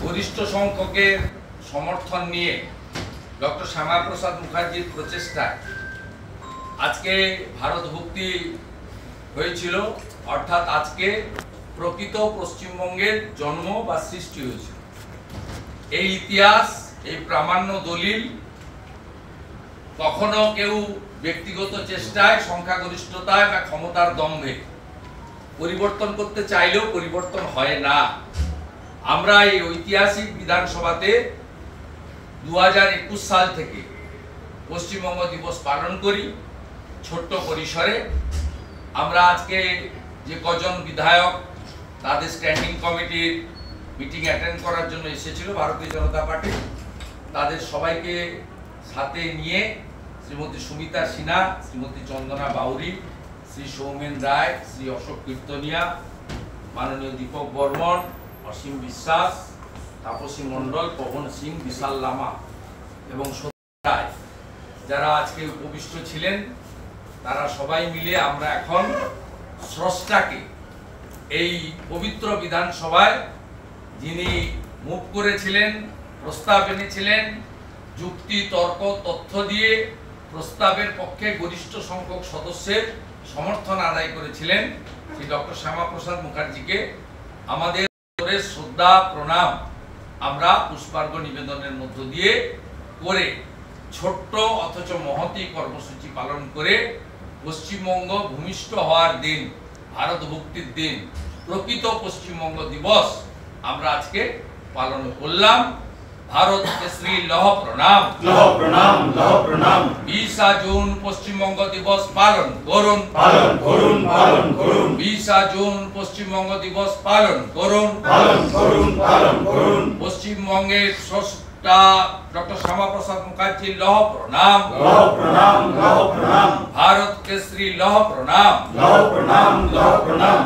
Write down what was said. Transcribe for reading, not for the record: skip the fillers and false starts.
গরিষ্ঠ সংখ্যকের সমর্থন নিয়ে ডক্টর শ্যামাপ্রসাদ মুখার্জির প্রচেষ্টায় আজকে ভারত ভুক্তি হয়েছিল, অর্থাৎ আজকে প্রকৃত পশ্চিমবঙ্গের জন্ম বা সৃষ্টি হয়েছিল। এই ইতিহাস, এই প্রামাণ্য দলিল কখনো কেউ ব্যক্তিগত চেষ্টায়, সংখ্যাগরিষ্ঠতায় বা ক্ষমতার দম্ভে পরিবর্তন করতে চাইলেও পরিবর্তন হয় না। আমরা এই ঐতিহাসিক বিধানসভাতে 2021 সাল থেকে পশ্চিমবঙ্গ দিবস পালন করি ছোট্ট পরিসরে। আমরা আজকে যে কজন বিধায়ক তাদের স্ট্যান্ডিং কমিটির মিটিং অ্যাটেন্ড করার জন্য এসেছিল ভারতীয় জনতা পার্টি, তাদের সবাইকে সাথে নিয়ে শ্রীমতী সুমিতা সিনহা, শ্রীমতী চন্দনা বাউরি, শ্রী সৌমেন রায়, শ্রী অশোক কীর্তনিয়া, মাননীয় দীপক বর্মন, অসীম বিশ্বাস, তাপসী মণ্ডল, পবন সিং, বিশাল লামা এবং সত্যজিৎ রায় যারা আজকে উপবিষ্ট ছিলেন, তারা সবাই মিলে আমরা এখন স্রষ্টাকে এই পবিত্র বিধানসভায় যিনি মুভ করেছিলেন, প্রস্তাব এনেছিলেন, যুক্তি তর্ক তথ্য দিয়ে প্রস্তাবের পক্ষে গরিষ্ঠ সংখ্যক সদস্যের সমর্থন আদায় করেছিলেন, শ্রী ডক্টর শ্যামাপ্রসাদ মুখার্জিকে আমাদের শ্রদ্ধা প্রণাম আমরা পুষ্পার্ঘ নিবেদনের মধ্য দিয়ে করে ছোট্ট অথচ মহতী কর্মসূচি পালন করে পশ্চিমবঙ্গ ভূমিষ্ঠ হওয়ার দিন, ভারত ভুক্তির দিন, প্রকৃত পশ্চিমবঙ্গ দিবস আমরা আজকে পালন করলাম। ভারত কেশরী লহ প্রণাম, লহ প্রণাম, লহ প্রণাম। 20 জুন পশ্চিমবঙ্গ দিবস পালন করুন, পালন করুন, পালন করুন। 20 জুন পশ্চিমবঙ্গ দিবস পালন করুন, পালন করুন, পালন করুন। পশ্চিমবঙ্গের স্রষ্টা ডক্টর শ্যামাপ্রসাদ মুখার্জি লহ প্রণাম, লহ প্রণাম, লহ প্রণাম। ভারত কেশরী লহ প্রণাম, লহ প্রণাম, লহ প্রণাম।